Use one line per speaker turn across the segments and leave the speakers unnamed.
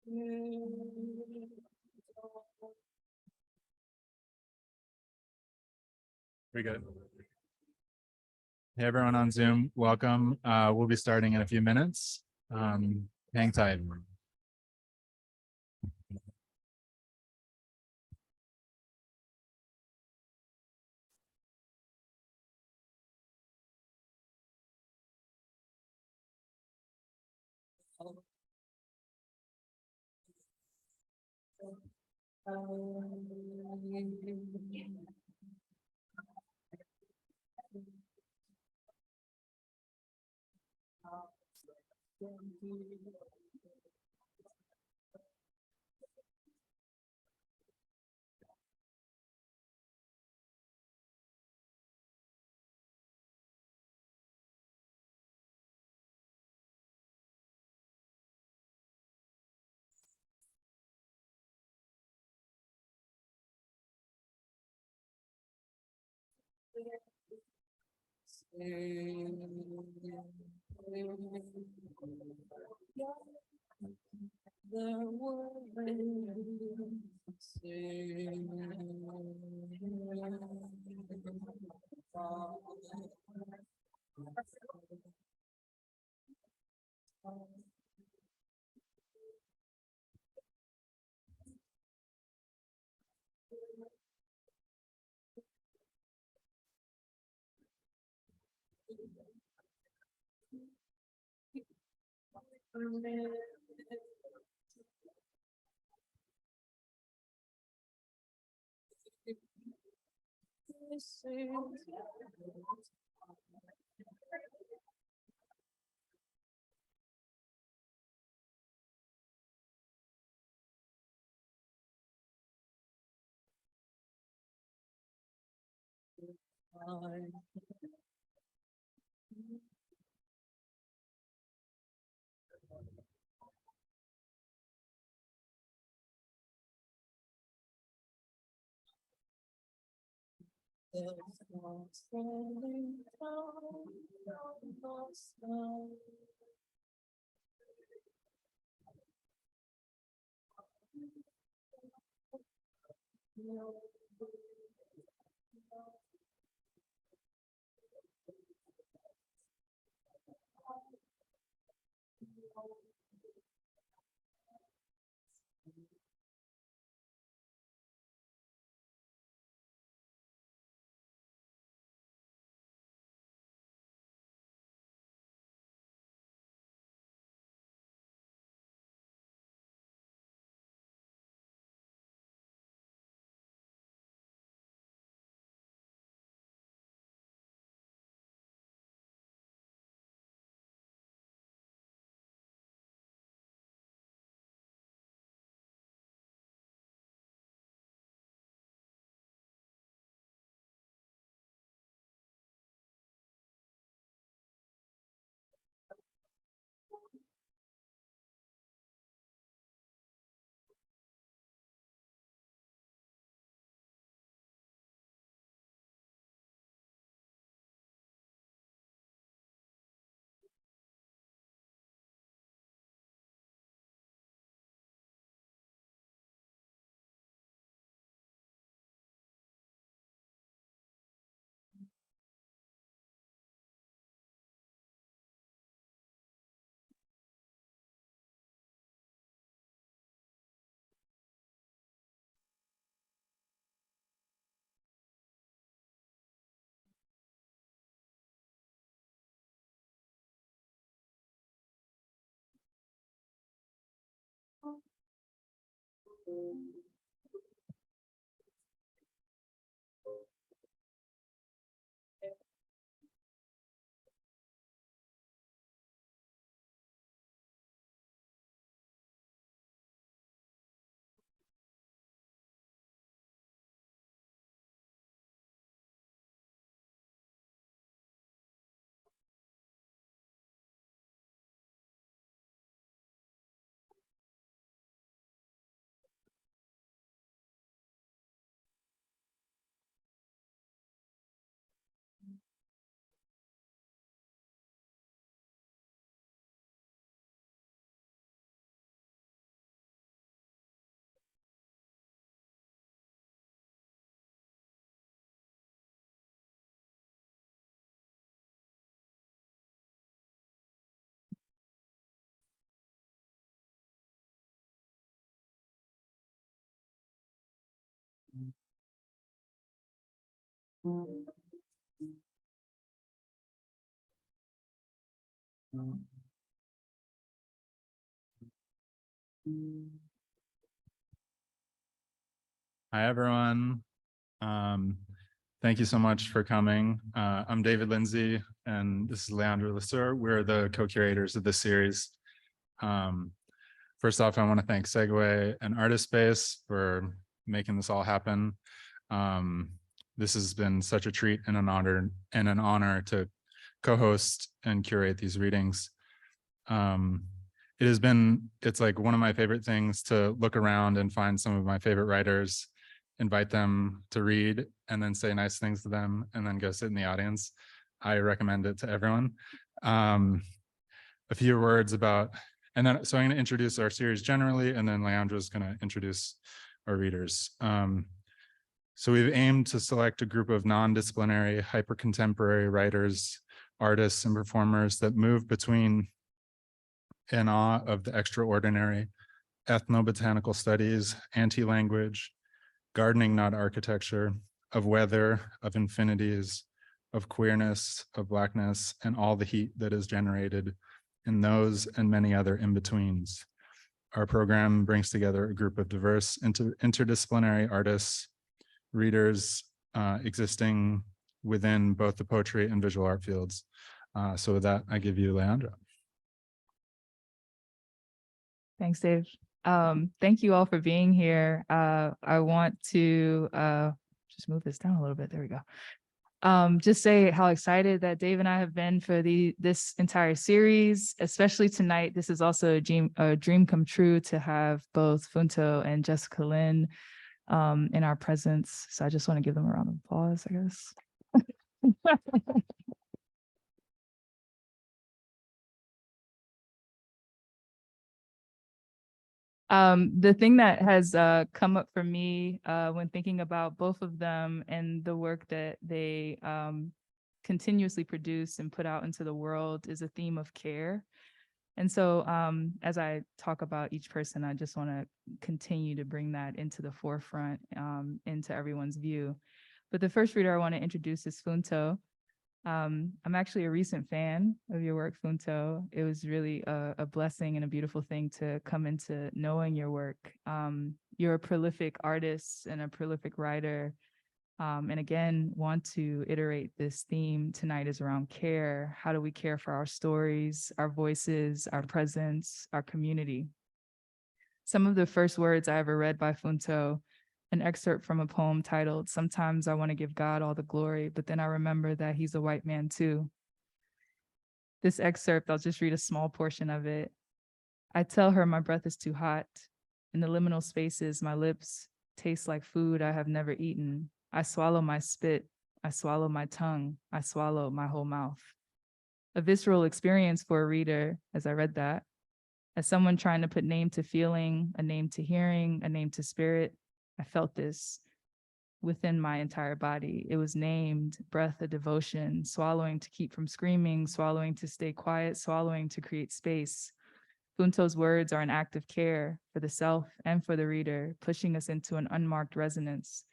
We good. Hey, everyone on Zoom, welcome. We'll be starting in a few minutes. Hang tight. Hi, everyone. Thank you so much for coming. I'm David Lindsay, and this is Leandro Lesseur. We're the co-curators of this series. First off, I want to thank Segue and Artist Space for making this all happen. This has been such a treat and an honor to co-host and curate these readings. It's like one of my favorite things to look around and find some of my favorite writers, invite them to read, and then say nice things to them, and then go sit in the audience. I recommend it to everyone. A few words about, so I'm going to introduce our series generally, and then Leandro's going to introduce our readers. So we've aimed to select a group of non-disciplinary, hyper-contemporary writers, artists, and performers that move between in awe of the extraordinary, ethnobotanical studies, anti-language, gardening, not architecture, of weather, of infinities, of queerness, of Blackness, and all the heat that is generated in those and many other in-betweens. Our program brings together a group of diverse interdisciplinary artists, readers existing within both the poetry and visual art fields. So with that, I give you Leandro.
Thanks, Dave. Thank you all for being here. I want to just move this down a little bit. There we go. Just say how excited that Dave and I have been for this entire series, especially tonight. This is also a dream come true to have both Funto and Jessica Lynne in our presence. So I just want to give them a round of applause, I guess. The thing that has come up for me when thinking about both of them and the work that they continuously produce and put out into the world is a theme of care. And so as I talk about each person, I just want to continue to bring that into the forefront, into everyone's view. But the first reader I want to introduce is Funto. I'm actually a recent fan of your work, Funto. It was really a blessing and a beautiful thing to come into knowing your work. You're a prolific artist and a prolific writer. And again, want to iterate this theme tonight is around care. How do we care for our stories, our voices, our presence, our community? Some of the first words I ever read by Funto, an excerpt from a poem titled, "Sometimes I want to give God all the glory, but then I remember that he's a white man too." This excerpt, I'll just read a small portion of it. I tell her my breath is too hot. In the liminal spaces, my lips taste like food I have never eaten. I swallow my spit. I swallow my tongue. I swallow my whole mouth. A visceral experience for a reader as I read that. As someone trying to put name to feeling, a name to hearing, a name to spirit, I felt this within my entire body. It was named breath of devotion, swallowing to keep from screaming, swallowing to stay quiet, swallowing to create space. Funto's words are an act of care for the self and for the reader, pushing us into an unmarked resonance.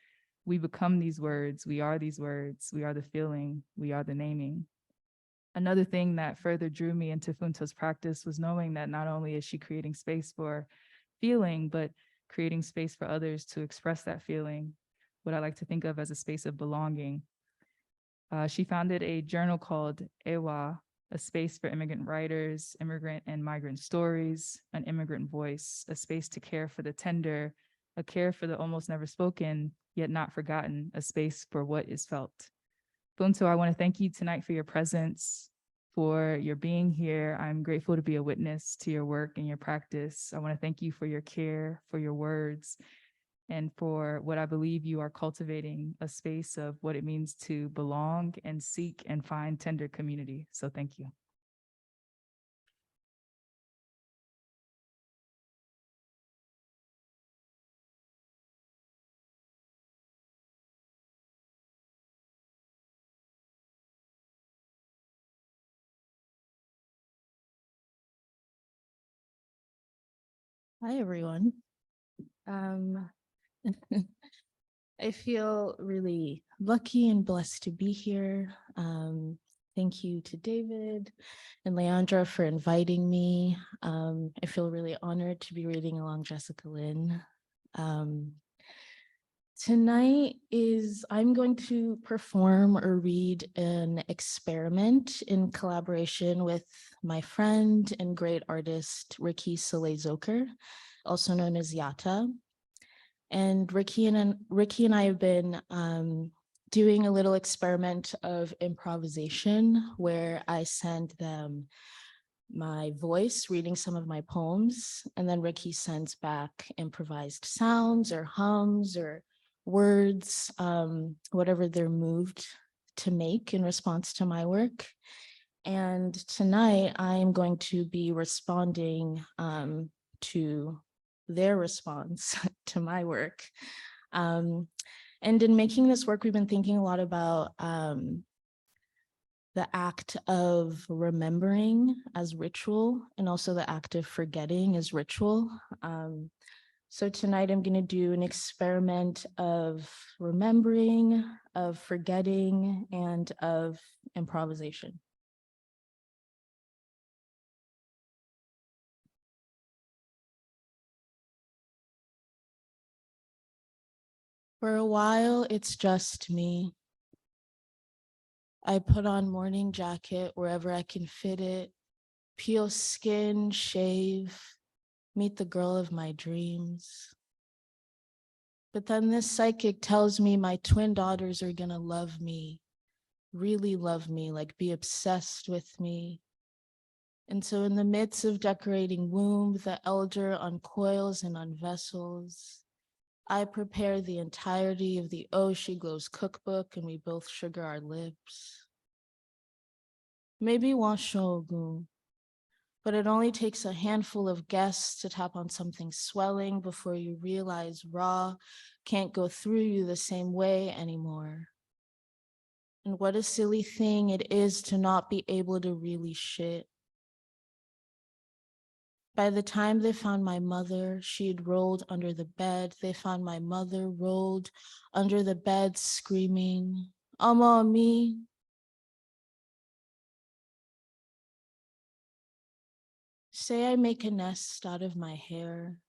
We become these words, we are these words, we are the feeling, we are the naming. Another thing that further drew me into Funto's practice was knowing that not only is she creating space for feeling, but creating space for others to express that feeling, what I like to think of as a space of belonging. She founded a journal called Ewa, a space for immigrant writers, immigrant and migrant stories, an immigrant voice, a space to care for the tender, a care for the almost never spoken, yet not forgotten, a space for what is felt. Funto, I want to thank you tonight for your presence, for your being here. I'm grateful to be a witness to your work and your practice. I want to thank you for your care, for your words, and for what I believe you are cultivating, a space of what it means to belong and seek and find tender community. So thank you.
Hi, everyone. I feel really lucky and blessed to be here. Thank you to David and Leandra for inviting me. I feel really honored to be reading along Jessica Lynne. Tonight I'm going to perform or read an experiment in collaboration with my friend and great artist, Ricky Soleil-Zoker, also known as Yata. And Ricky and I have been doing a little experiment of improvisation where I send them my voice reading some of my poems, and then Ricky sends back improvised sounds or hums or words, whatever they're moved to make in response to my work. And tonight I am going to be responding to their response to my work. And in making this work, we've been thinking a lot about the act of remembering as ritual and also the act of forgetting as ritual. So tonight I'm going to do an experiment of remembering, of forgetting, and of improvisation. For a while, it's just me. I put on morning jacket wherever I can fit it, peel skin, shave, meet the girl of my dreams. But then this psychic tells me my twin daughters are gonna love me, really love me, like be obsessed with me. And so in the midst of decorating womb, the elder uncoils and unvessels. I prepare the entirety of the Oh She Glows cookbook and we both sugar our lips. Maybe Washogun, but it only takes a handful of guests to tap on something swelling before you realize raw can't go through you the same way anymore. And what a silly thing it is to not be able to really shit. By the time they found my mother, she had rolled under the bed. They found my mother rolled under the bed screaming, "Ama me." Say I make a nest out of my hair.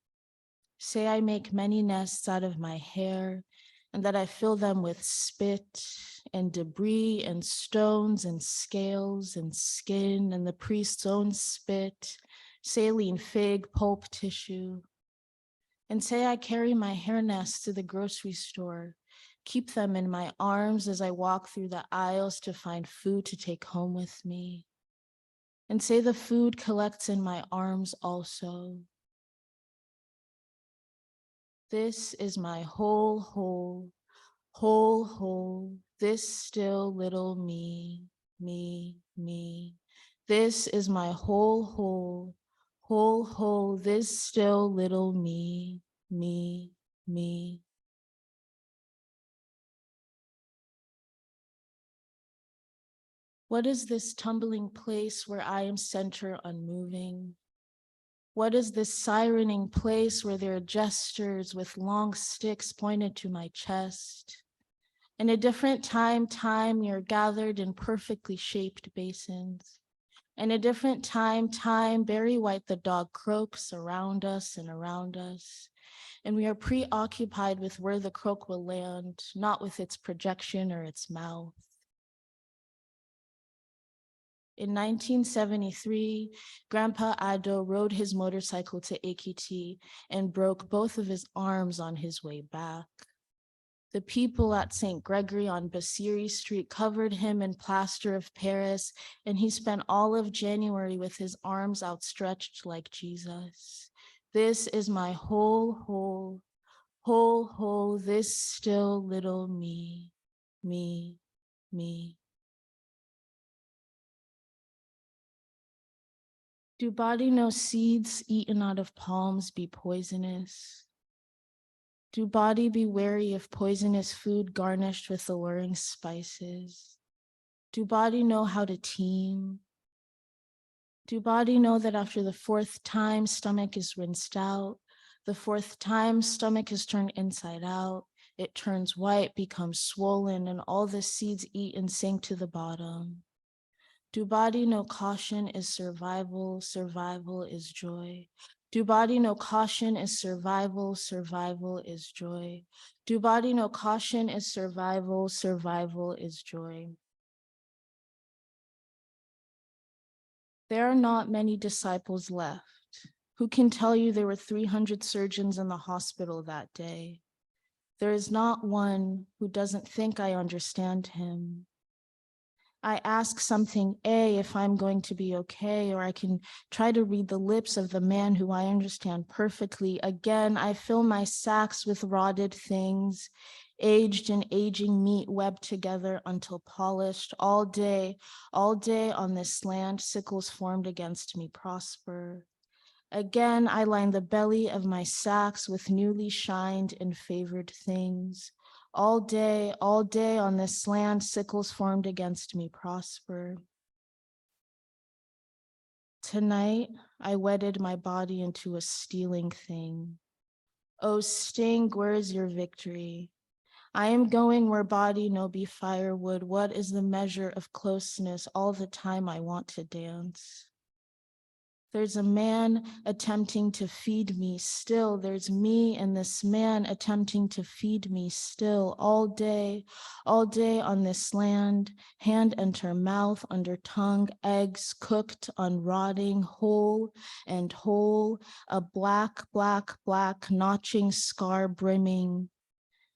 Say I make many nests out of my hair, and that I fill them with spit and debris and stones and scales and skin and the priest's own spit, saline fig, pulp tissue. And say I carry my hair nests to the grocery store, keep them in my arms as I walk through the aisles to find food to take home with me. And say the food collects in my arms also. This is my whole, this still little me. This is my whole, this still little me. What is this tumbling place where I am center unmoving? What is this sirening place where there are gestures with long sticks pointed to my chest? In a different time, you're gathered in perfectly shaped basins. In a different time, Barry White the dog croaks around us and around us. And we are preoccupied with where the croak will land, not with its projection or its mouth. In 1973, Grandpa Ado rode his motorcycle to Ekiti and broke both of his arms on his way back. The people at St. Gregory on Basiri Street covered him in plaster of Paris, and he spent all of January with his arms outstretched like Jesus. This is my whole, this still little me. Do body no seeds eaten out of palms be poisonous? Do body be wary of poisonous food garnished with alluring spices? Do body know how to team? Do body know that after the fourth time stomach is rinsed out, the fourth time stomach is turned inside out, It turns white, becomes swollen, and all the seeds eat and sink to the bottom. Do body know caution is survival, survival is joy. Do body know caution is survival, survival is joy. Do body know caution is survival, survival is joy. There are not many disciples left. Who can tell you there were 300 surgeons in the hospital that day? There is not one who doesn't think I understand him. I ask something, A, if I'm going to be okay, or I can try to read the lips of the man who I understand perfectly. Again, I fill my sacks with rotted things, aged and aging meat webbed together until polished. All day on this land, sickles formed against me prosper. Again, I line the belly of my sacks with newly shined and favored things. All day on this land, sickles formed against me prosper. Tonight, I wedded my body into a stealing thing. Oh, sting, where's your victory? I am going where body no be firewood. What is the measure of closeness? All the time I want to dance. There's a man attempting to feed me still. There's me and this man attempting to feed me still all day on this land. Hand enter mouth under tongue, eggs cooked, unrotting, whole and whole, a black notching scar brimming.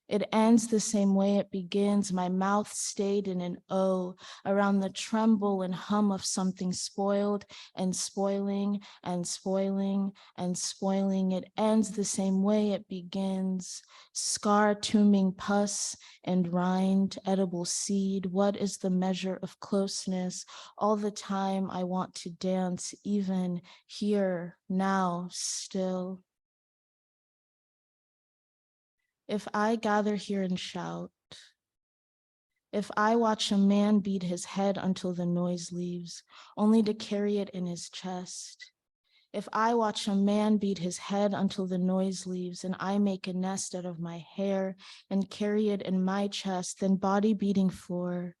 It ends the same way it begins, my mouth stayed in an O, around the tremble and hum of something spoiled and spoiling and spoiling and spoiling. It ends the same way it begins, scar tombing pus and rind, edible seed. What is the measure of closeness? All the time I want to dance, even here, now, still. If I gather here and shout, if I watch a man beat his head until the noise leaves, only to carry it in his chest, if I watch a man beat his head until the noise leaves and I make a nest out of my hair and carry it in my chest, then body beating floor,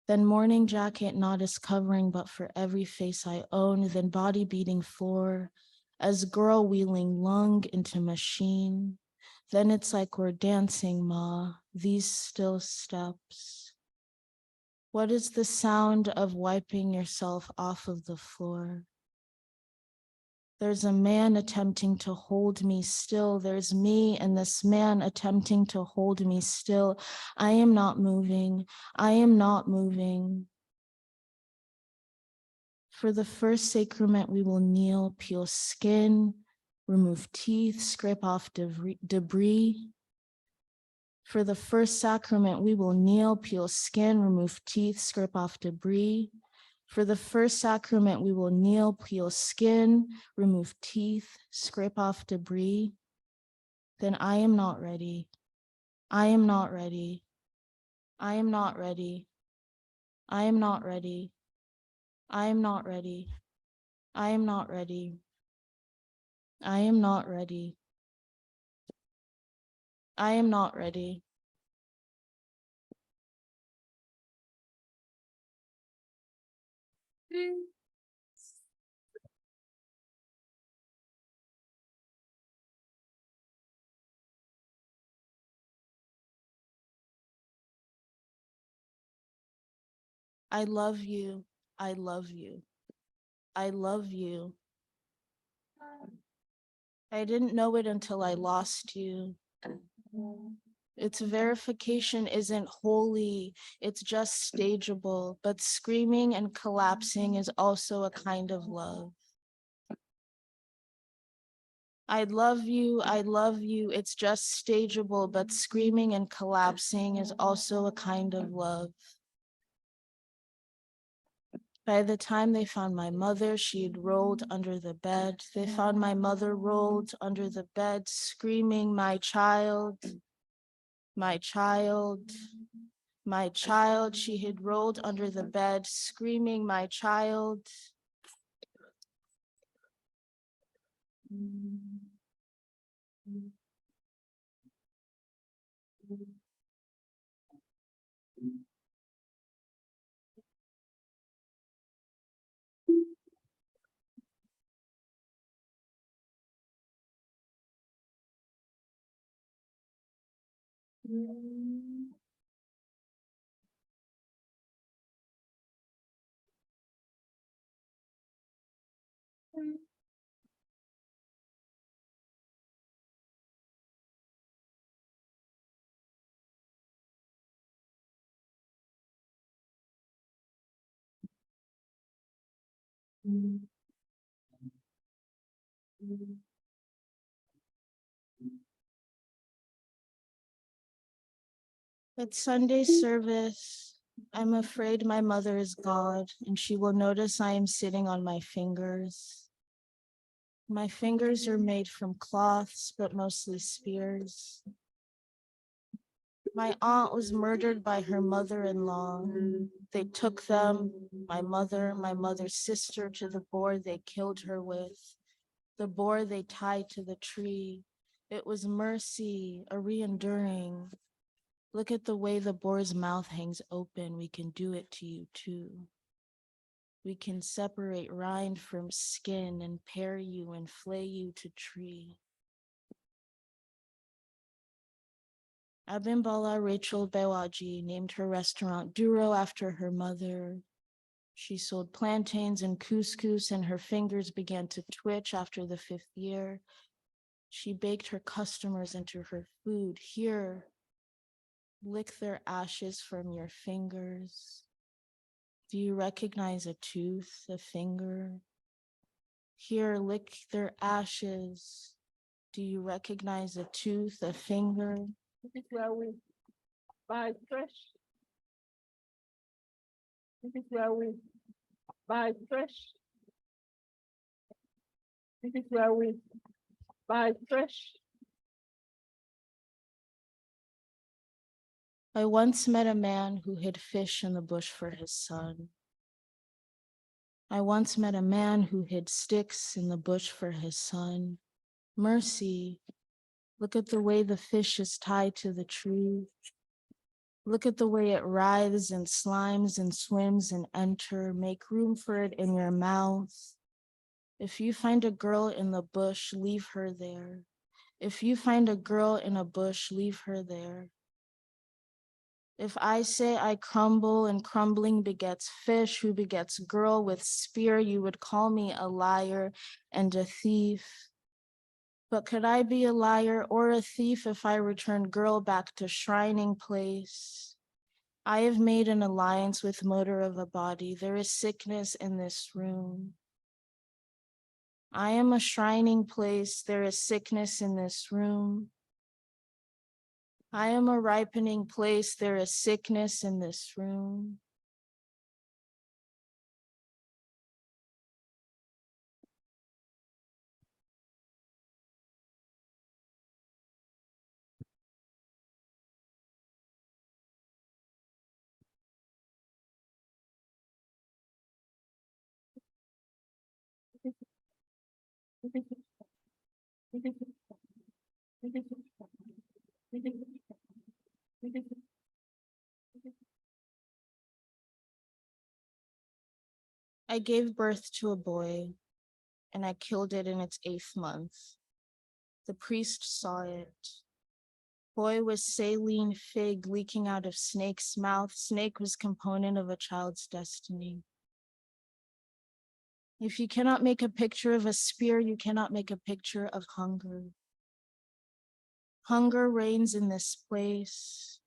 then morning jacket not as covering but for every face I own, then body beating floor, as girl wheeling lung into machine. Then it's like we're dancing, Ma, these still steps. What is the sound of wiping yourself off of the floor? There's a man attempting to hold me still. There's me and this man attempting to hold me still. I am not moving. I am not moving. For the first sacrament, we will kneel, peel skin, remove teeth, scrape off debris. For the first sacrament, we will kneel, peel skin, remove teeth, scrape off debris. For the first sacrament, we will kneel, peel skin, remove teeth, scrape off debris. Then I am not ready. I am not ready. I am not ready. I am not ready. I am not ready. I am not ready. I am not ready. I am not ready. I love you. I love you. I love you. I didn't know it until I lost you. Its verification isn't holy, it's just stageable, but screaming and collapsing is also a kind of love. I love you, it's just stageable, but screaming and collapsing is also a kind of love. By the time they found my mother, she had rolled under the bed. They found my mother rolled under the bed, screaming, my child, my child, my child. She had rolled under the bed, screaming, my child. At Sunday service, I'm afraid my mother is God and she will notice I am sitting on my fingers. My fingers are made from cloths, but mostly spears. My aunt was murdered by her mother-in-law. They took them, my mother's sister, to the boar they killed her with, the boar they tied to the tree. It was mercy, a re-enduring. Look at the way the boar's mouth hangs open. We can do it to you too. We can separate rind from skin and pare you and flay you to tree. Abimbala Rachel Bewaji named her restaurant Duro after her mother. She sold plantains and couscous and her fingers began to twitch after the 5th year. She baked her customers into her food. Here, lick their ashes from your fingers. Do you recognize a tooth, a finger? Here, lick their ashes. Do you recognize a tooth, a finger? This is where we buy fresh. This is where we buy fresh. This is where we buy fresh. I once met a man who hid fish in the bush for his son. I once met a man who hid sticks in the bush for his son. Mercy, look at the way the fish is tied to the tree. Look at the way it writhes and slimes and swims and enter. Make room for it in your mouth. If you find a girl in the bush, leave her there. If you find a girl in a bush, leave her there. If I say I crumble and crumbling begets fish, who begets girl with spear, you would call me a liar and a thief. But could I be a liar or a thief if I return girl back to shrining place? I have made an alliance with motor of a body. There is sickness in this room. I am a shrining place. There is sickness in this room. I am a ripening place. There is sickness in this room. I gave birth to a boy and I killed it in its 8th month. The priest saw it. Boy was saline fig leaking out of snake's mouth. Snake was component of a child's destiny. If you cannot make a picture of a spear, you cannot make a picture of hunger. Hunger reigns in this place.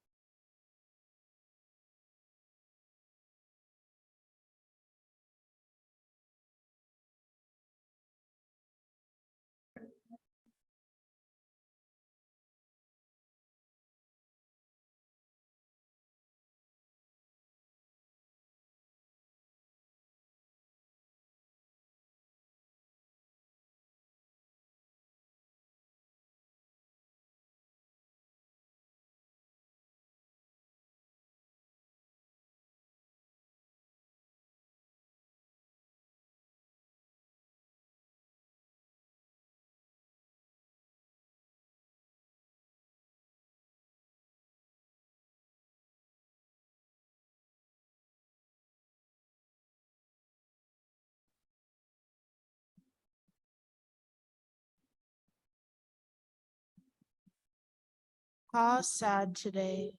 Pa sad today.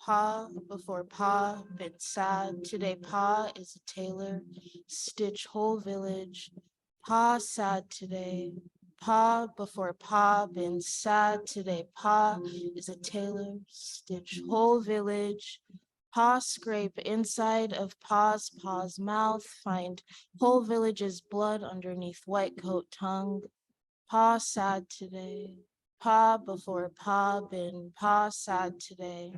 Pa before Pa been sad. Today Pa is a tailor. Stitch whole village. Pa sad today. Pa before Pa been sad. Today Pa is a tailor. Stitch whole village. Pa scrape inside of Pa's mouth. Find whole village's blood underneath white coat tongue. Pa sad today. Pa before Pa been Pa sad today.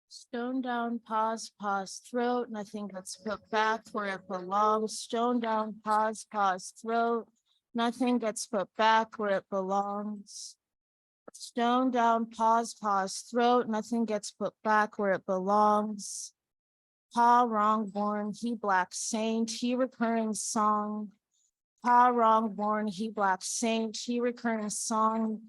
Stone down Pa's throat. Nothing gets put back where it belongs. Stone down Pa's throat. Nothing gets put back where it belongs. Stone down Pa's throat. Nothing gets put back where it belongs. Pa wrongborn, he black saint, he recurring song. Pa wrongborn, he black saint, he recurring song.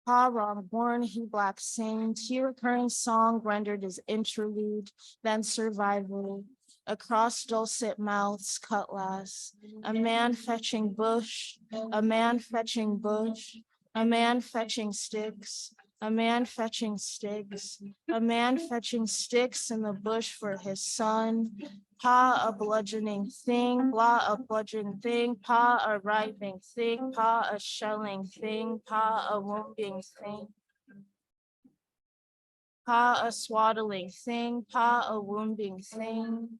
Pa wrongborn, he black saint, he recurring song rendered as interlude, then survival. Across dulcet mouths, cutlass, a man fetching bush, a man fetching bush, a man fetching sticks, a man fetching sticks, a man fetching sticks in the bush for his son. Pa a bludgeoning thing, blah a bludgeoning thing, pa a writhing thing, pa a shelling thing, pa a wounding thing. Pa a swaddling thing, pa a wounding thing.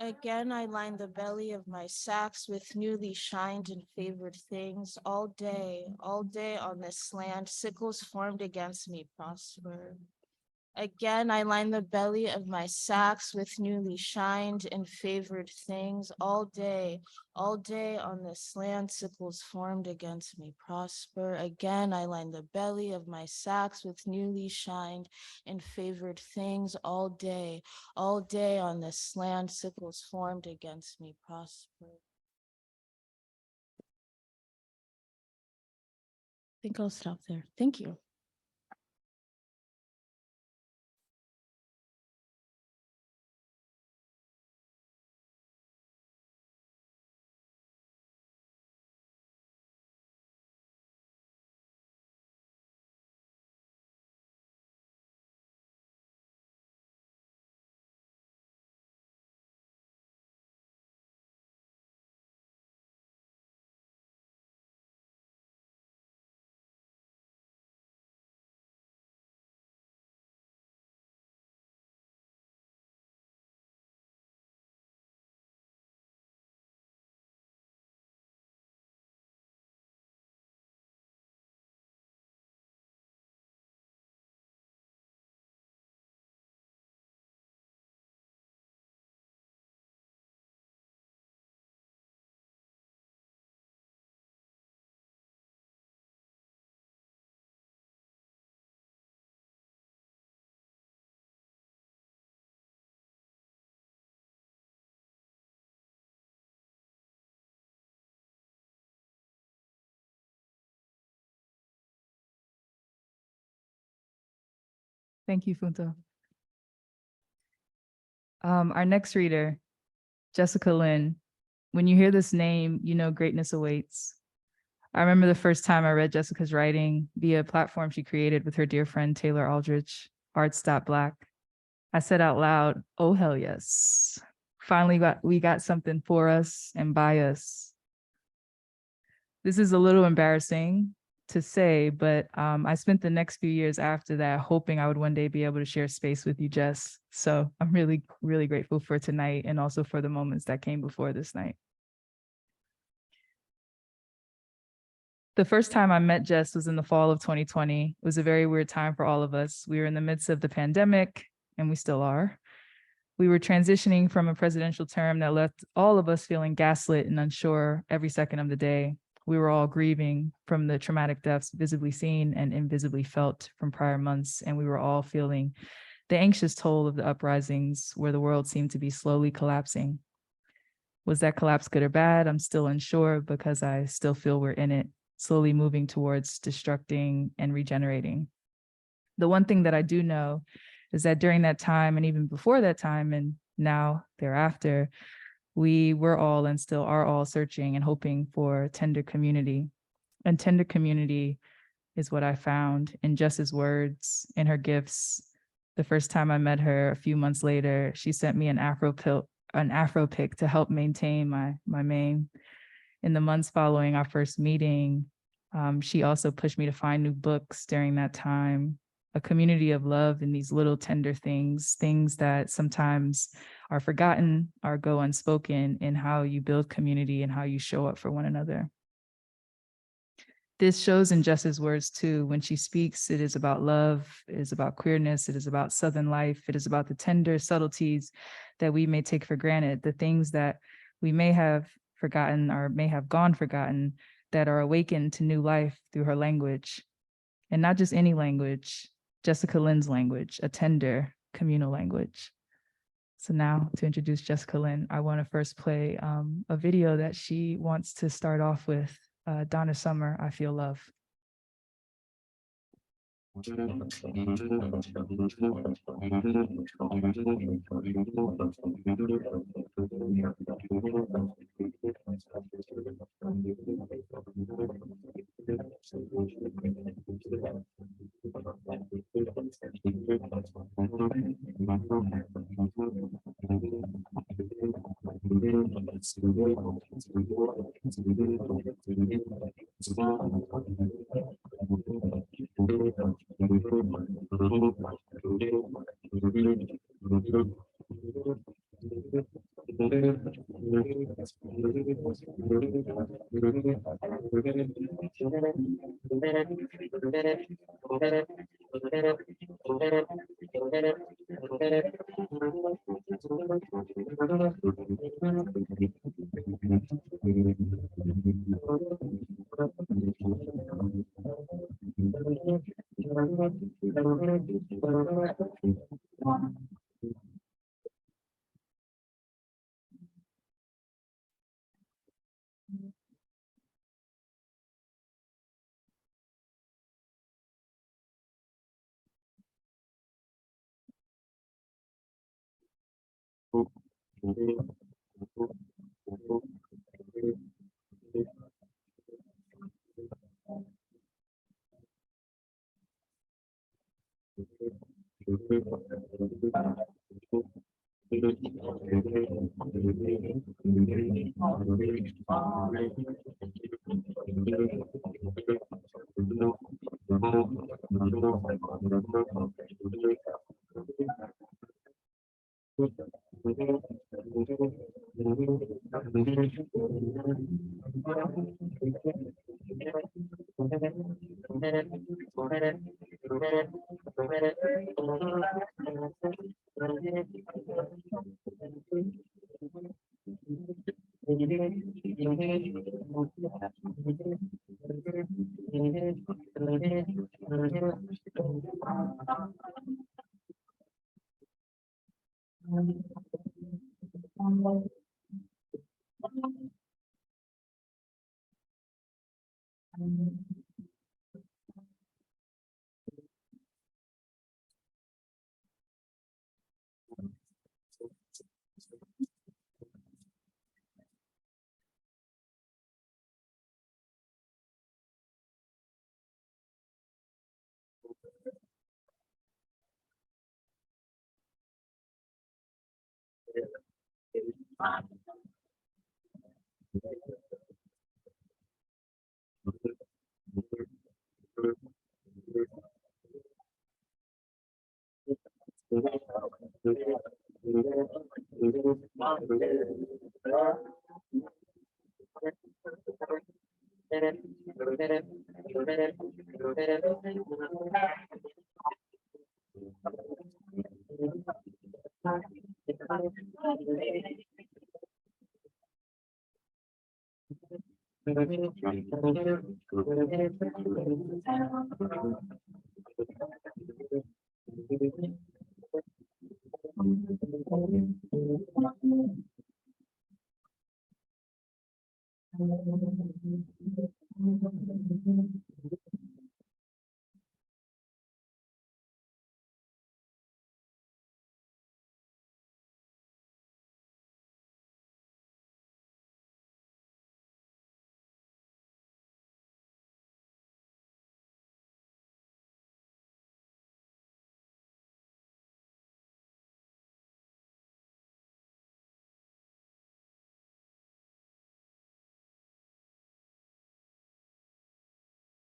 Again, I line the belly of my sacks with newly shined and favored things. All day on this land, sickles formed against me prosper. Again, I line the belly of my sacks with newly shined and favored things. All day on this land, sickles formed against me prosper. Again, I line the belly of my sacks with newly shined and favored things. All day on this land, sickles formed against me prosper. I think I'll stop there. Thank you.
Thank you, Funto. Our next reader, Jessica Lynne. When you hear this name, you know greatness awaits. I remember the first time I read Jessica's writing via a platform she created with her dear friend Taylor Aldrich, Arts.Black. I said out loud, oh, hell yes. Finally, we got something for us and by us. This is a little embarrassing to say, but I spent the next few years after that hoping I would one day be able to share space with you, Jess. So I'm really, really grateful for tonight and also for the moments that came before this night. The first time I met Jess was in the fall of 2020. It was a very weird time for all of us. We were in the midst of the pandemic, and we still are. We were transitioning from a presidential term that left all of us feeling gaslit and unsure every second of the day. We were all grieving from the traumatic deaths visibly seen and invisibly felt from prior months, and we were all feeling the anxious toll of the uprisings where the world seemed to be slowly collapsing. Was that collapse good or bad? I'm still unsure because I still feel we're in it, slowly moving towards destructing and regenerating. The one thing that I do know is that during that time and even before that time and now thereafter, we were all and still are all searching and hoping for tender community. And tender community is what I found in Jess's words, in her gifts. The first time I met her a few months later, she sent me an Afro pic to help maintain my mane. In the months following our first meeting, she also pushed me to find new books during that time, a community of love in these little tender things that sometimes are forgotten or go unspoken in how you build community and how you show up for one another. This shows in Jess's words too. When she speaks, it is about love, it is about queerness, it is about Southern life, it is about the tender subtleties that we may take for granted, the things that we may have forgotten or may have gone forgotten that are awakened to new life through her language. And not just any language, Jessica Lynne's language, a tender communal language. So now to introduce Jessica Lynne, I want to first play a video that she wants to start off with. Donna Summer, I Feel Love.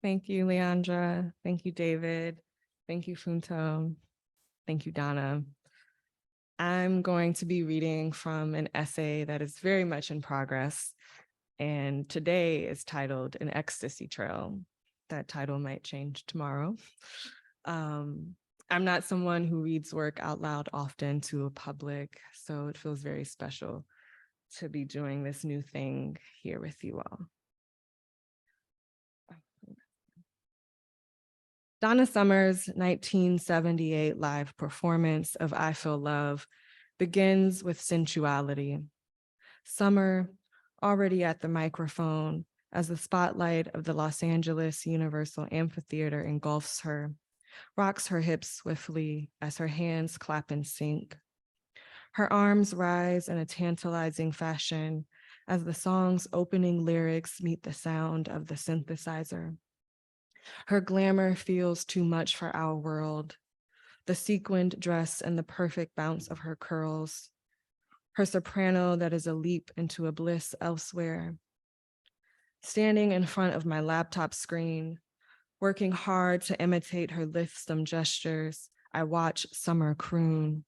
Thank you, Leandra. Thank you, David. Thank you, Funto. Thank you, Donna. I'm going to be reading from an essay that is very much in progress, and today is titled An Ecstasy Trail. That title might change tomorrow. I'm not someone who reads work out loud often to a public, so it feels very special to be doing this new thing here with you all. Donna Summer's 1978 live performance of I Feel Love begins with sensuality. Summer, already at the microphone, as the spotlight of the Los Angeles Universal Amphitheater engulfs her, rocks her hips swiftly as her hands clap in sync. Her arms rise in a tantalizing fashion as the song's opening lyrics meet the sound of the synthesizer. Her glamour feels too much for our world. The sequined dress and the perfect bounce of her curls. Her soprano that is a leap into a bliss elsewhere. Standing in front of my laptop screen, working hard to imitate her lithesome gestures, I watch Summer croon.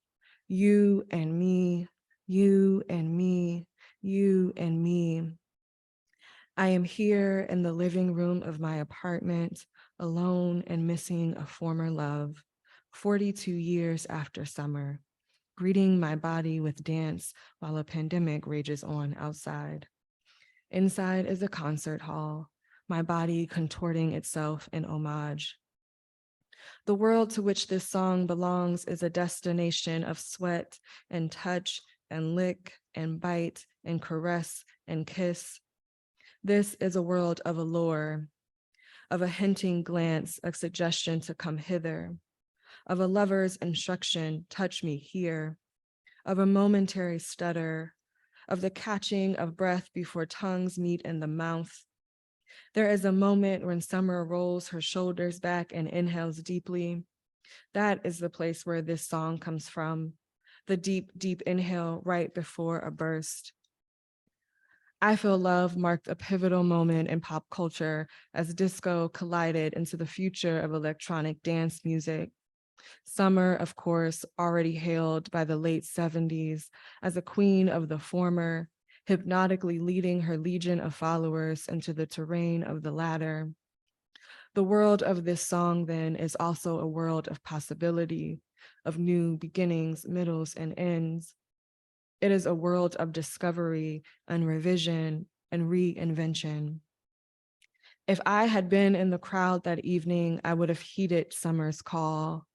You and me, you and me, you and me. I am here in the living room of my apartment, alone and missing a former love, 42 years after summer, greeting my body with dance while a pandemic rages on outside. Inside is a concert hall, my body contorting itself in homage. The world to which this song belongs is a destination of sweat and touch and lick and bite and caress and kiss. This is a world of allure, of a hinting glance, a suggestion to come hither, of a lover's instruction, touch me here, of a momentary stutter, of the catching of breath before tongues meet in the mouth. There is a moment when summer rolls her shoulders back and inhales deeply. That is the place where this song comes from, the deep, deep inhale right before a burst. I Feel Love marked a pivotal moment in pop culture as disco collided into the future of electronic dance music. Summer, of course, already hailed by the late 70s as a queen of the former, hypnotically leading her legion of followers into the terrain of the latter. The world of this song, then, is also a world of possibility, of new beginnings, middles, and ends. It is a world of discovery and revision and reinvention. If I had been in the crowd that evening, I would have heeded Summer's call.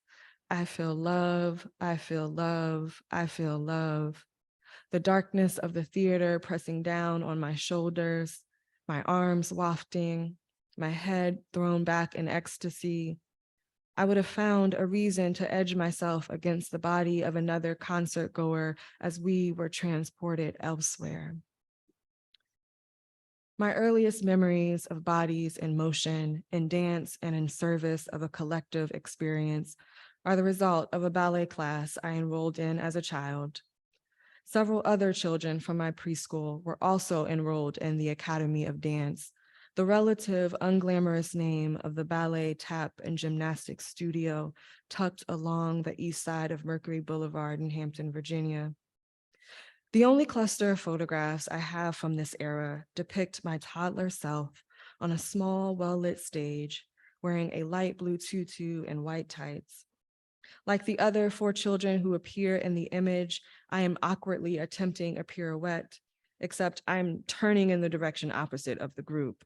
I feel love, I feel love, I feel love. The darkness of the theater pressing down on my shoulders, my arms wafting, my head thrown back in ecstasy. I would have found a reason to edge myself against the body of another concert goer as we were transported elsewhere. My earliest memories of bodies in motion, in dance, and in service of a collective experience are the result of a ballet class I enrolled in as a child. Several other children from my preschool were also enrolled in the Academy of Dance, the relative unglamorous name of the ballet, tap, and gymnastics studio tucked along the east side of Mercury Boulevard in Hampton, Virginia. The only cluster of photographs I have from this era depict my toddler self on a small, well-lit stage, wearing a light blue tutu and white tights. Like the other 4 children who appear in the image, I am awkwardly attempting a pirouette, except I'm turning in the direction opposite of the group.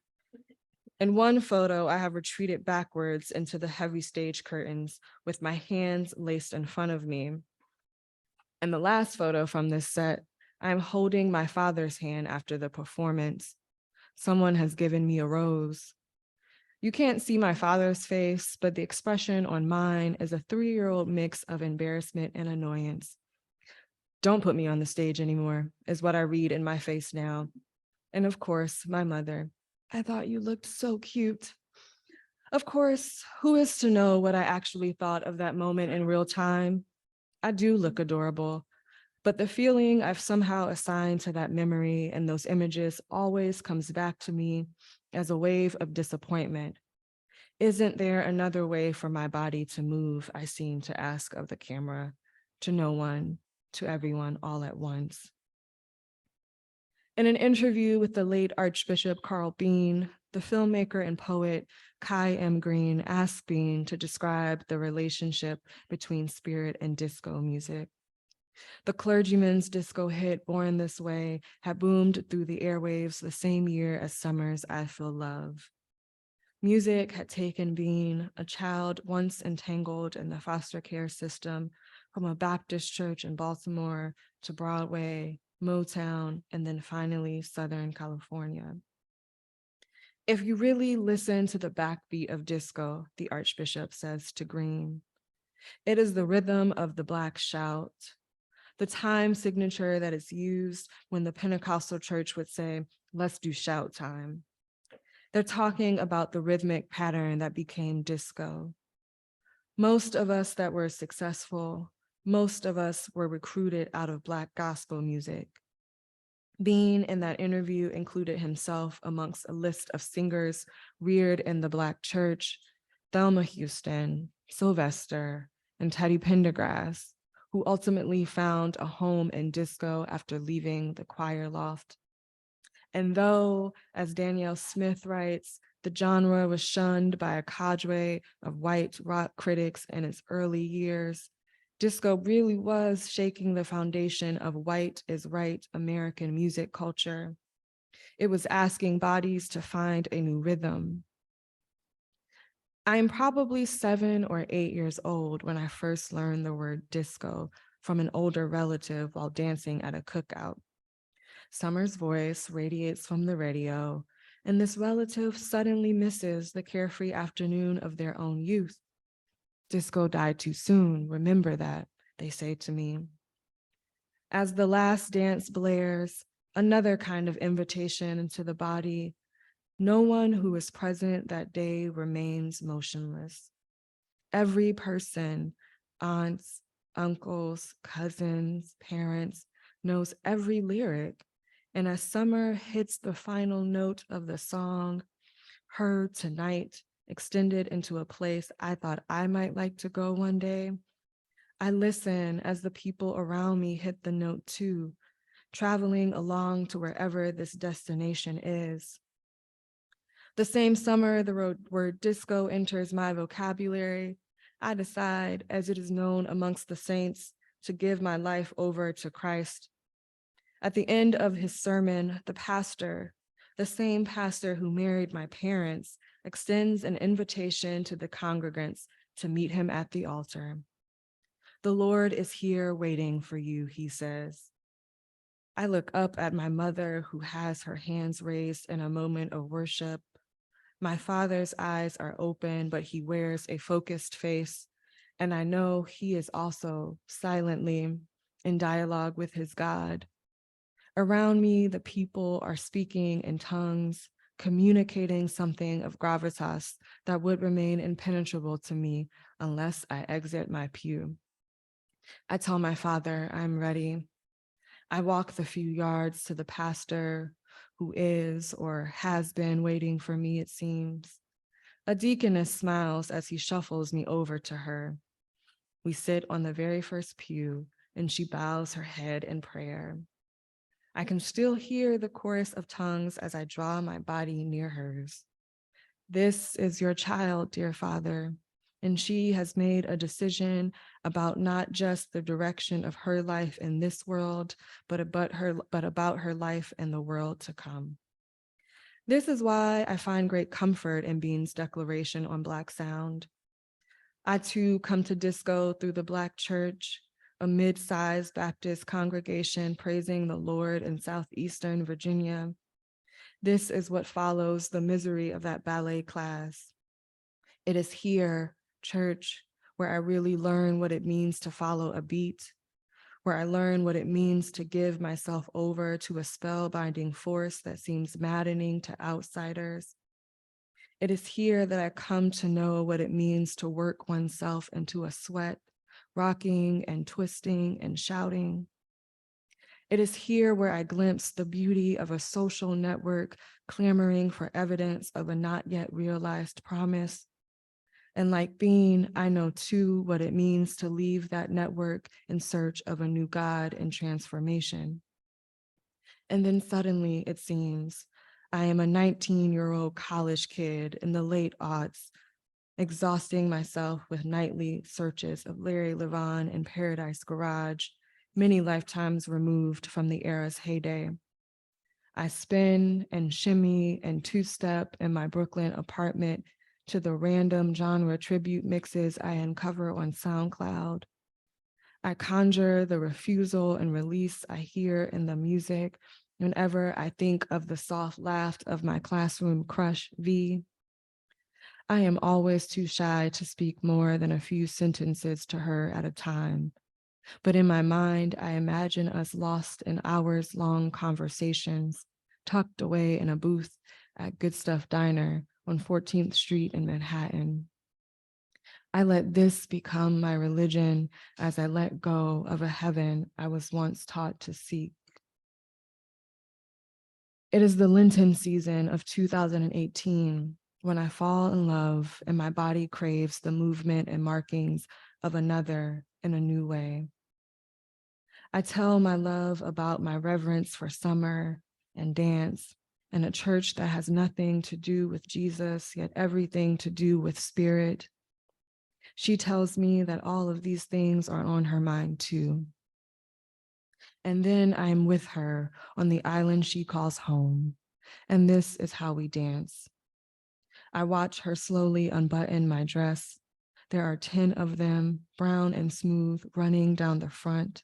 In one photo, I have retreated backwards into the heavy stage curtains with my hands laced in front of me. In the last photo from this set, I'm holding my father's hand after the performance. Someone has given me a rose. You can't see my father's face, but the expression on mine is a 3-year-old mix of embarrassment and annoyance. Don't put me on the stage anymore, is what I read in my face now. And of course, my mother. I thought you looked so cute. Of course, who is to know what I actually thought of that moment in real time? I do look adorable, but the feeling I've somehow assigned to that memory and those images always comes back to me as a wave of disappointment. Isn't there another way for my body to move? I seem to ask of the camera, to no one, to everyone all at once. In an interview with the late Archbishop Carl Bean, the filmmaker and poet Kai M. Green asked Bean to describe the relationship between spirit and disco music. The clergyman's disco hit Born This Way had boomed through the airwaves the same year as Summer's I Feel Love. Music had taken Bean, a child once entangled in the foster care system, from a Baptist church in Baltimore to Broadway, Motown, and then finally Southern California. If you really listen to the backbeat of disco, the Archbishop says to Green, it is the rhythm of the Black shout, the time signature that is used when the Pentecostal church would say, let's do shout time. They're talking about the rhythmic pattern that became disco. Most of us that were successful, most of us were recruited out of Black gospel music. Bean in that interview included himself amongst a list of singers reared in the Black church, Thelma Houston, Sylvester, and Teddy Pendergrass, who ultimately found a home in disco after leaving the choir loft. And though, as Danielle Smith writes, the genre was shunned by a cadre of white rock critics in its early years, disco really was shaking the foundation of white is right American music culture. It was asking bodies to find a new rhythm. I'm probably 7 or 8 years old when I first learned the word disco from an older relative while dancing at a cookout. Summer's voice radiates from the radio, and this relative suddenly misses the carefree afternoon of their own youth. Disco died too soon, remember that, they say to me. As the last dance blares, another kind of invitation into the body, no one who was present that day remains motionless. Every person, aunts, uncles, cousins, parents, knows every lyric. And as summer hits the final note of the song, heard tonight, extended into a place I thought I might like to go one day, I listen as the people around me hit the note too, traveling along to wherever this destination is. The same summer the word disco enters my vocabulary, I decide, as it is known amongst the saints, to give my life over to Christ. At the end of his sermon, the pastor, the same pastor who married my parents, extends an invitation to the congregants to meet him at the altar. The Lord is here waiting for you, he says. I look up at my mother who has her hands raised in a moment of worship. My father's eyes are open, but he wears a focused face, and I know he is also silently in dialogue with his God. Around me, the people are speaking in tongues, communicating something of gravitas that would remain impenetrable to me unless I exit my pew. I tell my father I'm ready. I walk the few yards to the pastor who is or has been waiting for me, it seems. A deaconess smiles as he shuffles me over to her. We sit on the very first pew and she bows her head in prayer. I can still hear the chorus of tongues as I draw my body near hers. This is your child, dear Father, and she has made a decision about not just the direction of her life in this world, but about her life in the world to come. This is why I find great comfort in Bean's declaration on Black sound. I too come to disco through the Black church, a mid-sized Baptist congregation praising the Lord in Southeastern Virginia. This is what follows the misery of that ballet class. It is here, church, where I really learn what it means to follow a beat, where I learn what it means to give myself over to a spellbinding force that seems maddening to outsiders. It is here that I come to know what it means to work oneself into a sweat, rocking and twisting and shouting. It is here where I glimpse the beauty of a social network clamoring for evidence of a not yet realized promise. And like Bean, I know too what it means to leave that network in search of a new God and transformation. And then suddenly, it seems, I am a 19-year-old college kid in the late aughts, exhausting myself with nightly searches of Larry Levan and Paradise Garage, many lifetimes removed from the era's heyday. I spin and shimmy and two-step in my Brooklyn apartment to the random genre tribute mixes I uncover on SoundCloud. I conjure the refusal and release I hear in the music whenever I think of the soft laugh of my classroom crush, V. I am always too shy to speak more than a few sentences to her at a time. But in my mind, I imagine us lost in hours-long conversations, tucked away in a booth at Good Stuff Diner on 14th Street in Manhattan. I let this become my religion as I let go of a heaven I was once taught to seek. It is the Lenten season of 2018 when I fall in love and my body craves the movement and markings of another in a new way. I tell my love about my reverence for summer and dance, and a church that has nothing to do with Jesus, yet everything to do with spirit. She tells me that all of these things are on her mind too. And then I am with her on the island she calls home, and this is how we dance. I watch her slowly unbutton my dress. There are 10 of them, brown and smooth, running down the front.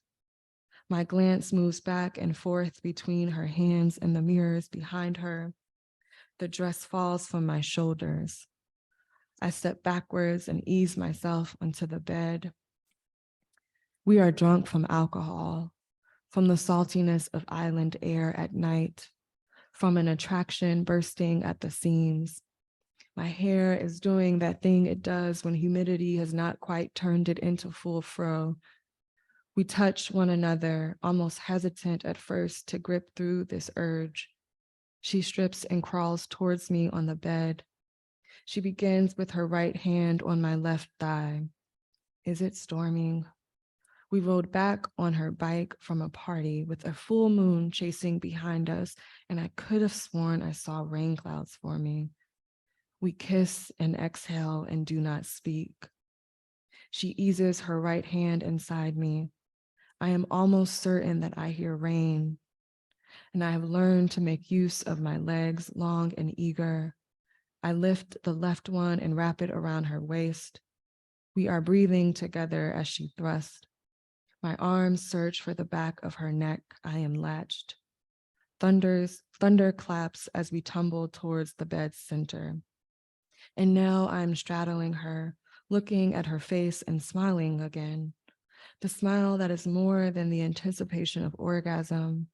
My glance moves back and forth between her hands and the mirrors behind her. The dress falls from my shoulders. I step backwards and ease myself onto the bed. We are drunk from alcohol, from the saltiness of island air at night, from an attraction bursting at the seams. My hair is doing that thing it does when humidity has not quite turned it into full fro. We touch one another, almost hesitant at first to grip through this urge. She strips and crawls towards me on the bed. She begins with her right hand on my left thigh. Is it storming? We rode back on her bike from a party with a full moon chasing behind us, and I could have sworn I saw rain clouds forming. We kiss and exhale and do not speak. She eases her right hand inside me. I am almost certain that I hear rain, and I have learned to make use of my legs, long and eager. I lift the left one and wrap it around her waist. We are breathing together as she thrusts. My arms search for the back of her neck. I am latched. Thunder claps as we tumble towards the bed's center. And now I'm straddling her, looking at her face and smiling again. The smile that is more than the anticipation of orgasm.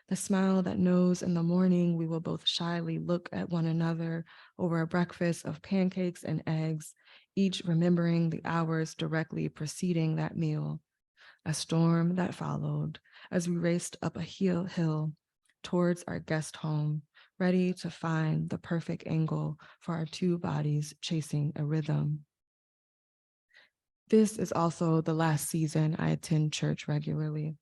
The smile that knows in the morning we will both shyly look at one another over a breakfast of pancakes and eggs, each remembering the hours directly preceding that meal. A storm that followed as we raced up a hill towards our guest home, ready to find the perfect angle for our two bodies chasing a rhythm. This is also the last season I attend church regularly.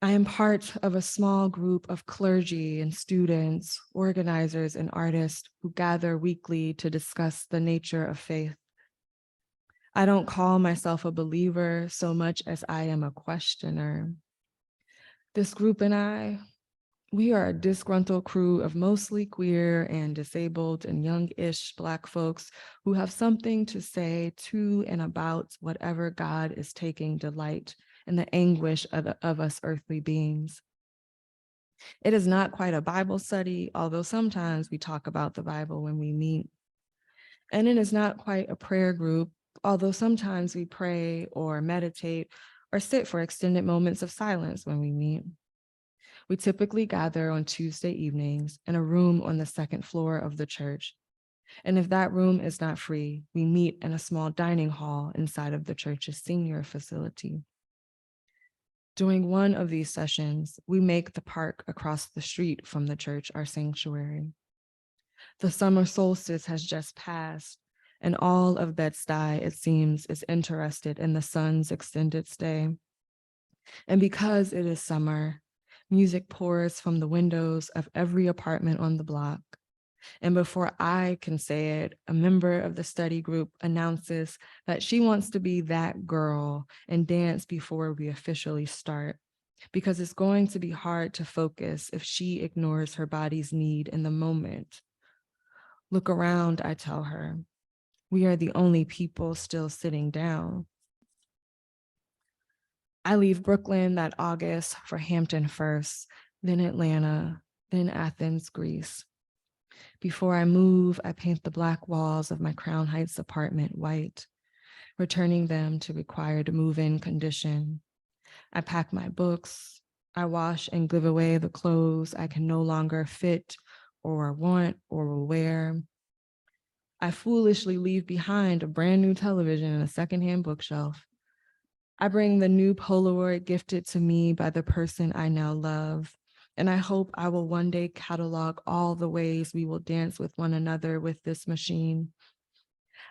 I am part of a small group of clergy and students, organizers and artists who gather weekly to discuss the nature of faith. I don't call myself a believer so much as I am a questioner. This group and I, we are a disgruntled crew of mostly queer and disabled and young-ish Black folks who have something to say to and about whatever God is taking delight in the anguish of us earthly beings. It is not quite a Bible study, although sometimes we talk about the Bible when we meet. And it is not quite a prayer group, although sometimes we pray or meditate or sit for extended moments of silence when we meet. We typically gather on Tuesday evenings in a room on the second floor of the church. And if that room is not free, we meet in a small dining hall inside of the church's senior facility. During one of these sessions, we make the park across the street from the church our sanctuary. The summer solstice has just passed, and all of Bed-Stuy, it seems, is interested in the sun's extended stay. And because it is summer, music pours from the windows of every apartment on the block. And before I can say it, a member of the study group announces that she wants to be that girl and dance before we officially start, because it's going to be hard to focus if she ignores her body's need in the moment. Look around, I tell her. We are the only people still sitting down. I leave Brooklyn that August for Hampton first, then Atlanta, then Athens, Greece. Before I move, I paint the black walls of my Crown Heights apartment white, returning them to required move-in condition. I pack my books. I wash and give away the clothes I can no longer fit or want or will wear. I foolishly leave behind a brand new television and a secondhand bookshelf. I bring the new Polaroid gifted to me by the person I now love, and I hope I will one day catalog all the ways we will dance with one another with this machine.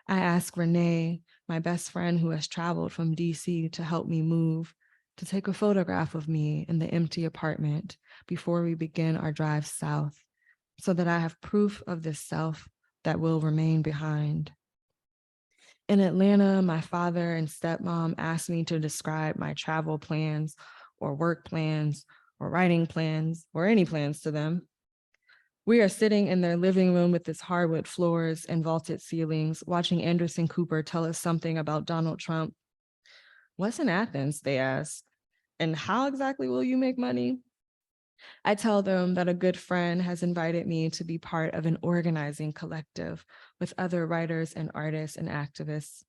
I ask Renee, my best friend who has traveled from DC to help me move, to take a photograph of me in the empty apartment before we begin our drive south, so that I have proof of this self that will remain behind. In Atlanta, my father and stepmom asked me to describe my travel plans or work plans or writing plans or any plans to them. We are sitting in their living room with its hardwood floors and vaulted ceilings, watching Anderson Cooper tell us something about Donald Trump. What's in Athens, they ask, and how exactly will you make money? I tell them that a good friend has invited me to be part of an organizing collective with other writers and artists and activists.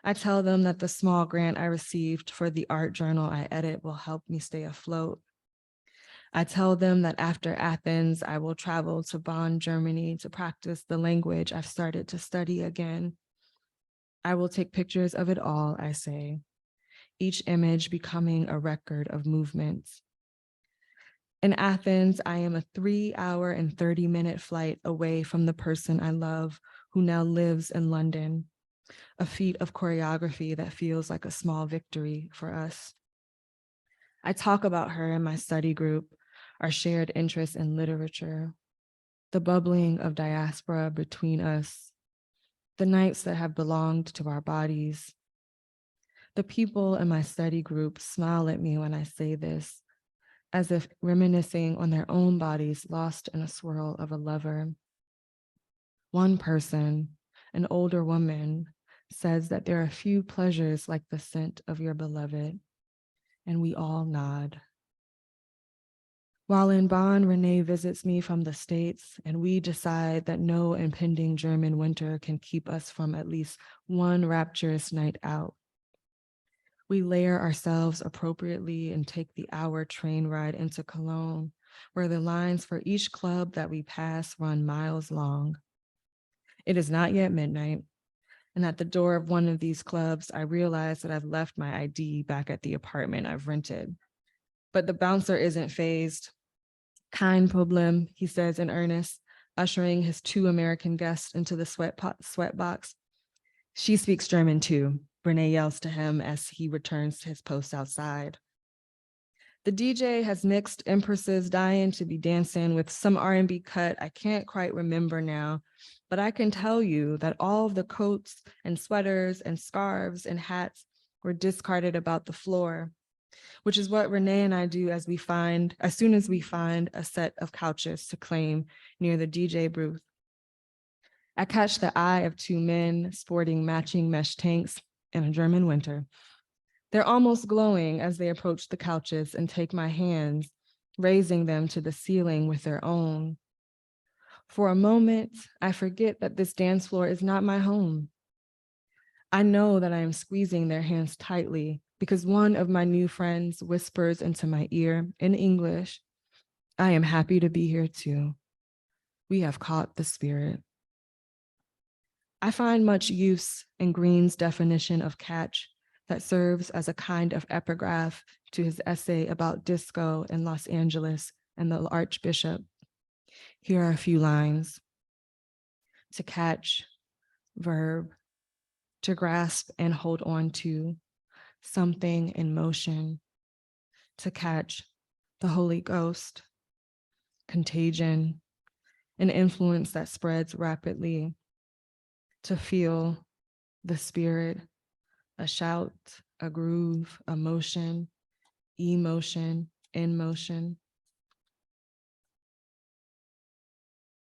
I tell them that the small grant I received for the art journal I edit will help me stay afloat. I tell them that after Athens, I will travel to Bonn, Germany to practice the language I've started to study again. I will take pictures of it all, I say, each image becoming a record of movements. In Athens, I am a 3-hour and 30-minute flight away from the person I love who now lives in London, a feat of choreography that feels like a small victory for us. I talk about her in my study group, our shared interest in literature, the bubbling of diaspora between us, the nights that have belonged to our bodies. The people in my study group smile at me when I say this, as if reminiscing on their own bodies lost in a swirl of a lover. One person, an older woman, says that there are few pleasures like the scent of your beloved, and we all nod. While in Bonn, Renee visits me from the States, and we decide that no impending German winter can keep us from at least one rapturous night out. We layer ourselves appropriately and take the hour train ride into Cologne, where the lines for each club that we pass run miles long. It is not yet midnight, and at the door of one of these clubs, I realize that I've left my ID back at the apartment I've rented. But the bouncer isn't fazed. Kein Problem, he says in earnest, ushering his 2 American guests into the sweat box. She speaks German too, Renee yells to him as he returns to his post outside. The DJ has mixed Empresses Dying to Be Dancing with some R&B cut I can't quite remember now, but I can tell you that all of the coats and sweaters and scarves and hats were discarded about the floor, which is what Renee and I do as soon as we find a set of couches to claim near the DJ booth. I catch the eye of 2 men sporting matching mesh tanks in a German winter. They're almost glowing as they approach the couches and take my hands, raising them to the ceiling with their own. For a moment, I forget that this dance floor is not my home. I know that I am squeezing their hands tightly because one of my new friends whispers into my ear in English, "I am happy to be here too. We have caught the spirit." I find much use in Green's definition of catch that serves as a kind of epigraph to his essay about disco in Los Angeles and the Archbishop. Here are a few lines. To catch, verb, to grasp and hold on to, something in motion. To catch, the Holy Ghost, contagion, an influence that spreads rapidly. To feel, the spirit, a shout, a groove, a motion, emotion, in motion.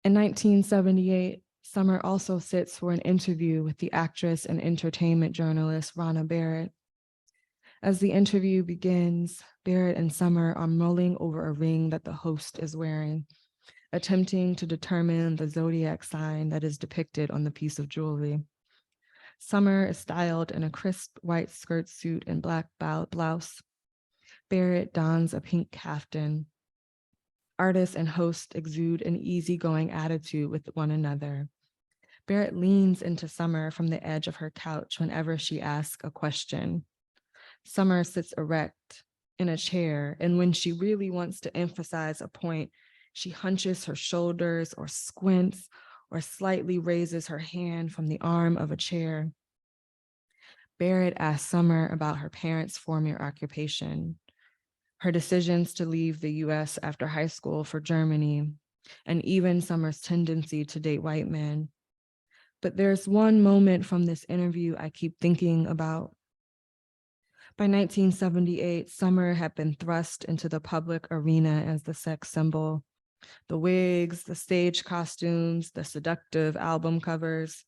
In 1978, Summer also sits for an interview with the actress and entertainment journalist Rana Barrett. As the interview begins, Barrett and Summer are mulling over a ring that the host is wearing, attempting to determine the zodiac sign that is depicted on the piece of jewelry. Summer is styled in a crisp white skirt suit and black blouse. Barrett dons a pink caftan. Artist and host exude an easygoing attitude with one another. Barrett leans into Summer from the edge of her couch whenever she asks a question. Summer sits erect in a chair, and when she really wants to emphasize a point, she hunches her shoulders or squints or slightly raises her hand from the arm of a chair. Barrett asked Summer about her parents' former occupation, her decisions to leave the US after high school for Germany, and even Summer's tendency to date white men. But there's one moment from this interview I keep thinking about. By 1978, Summer had been thrust into the public arena as the sex symbol. The wigs, the stage costumes, the seductive album covers.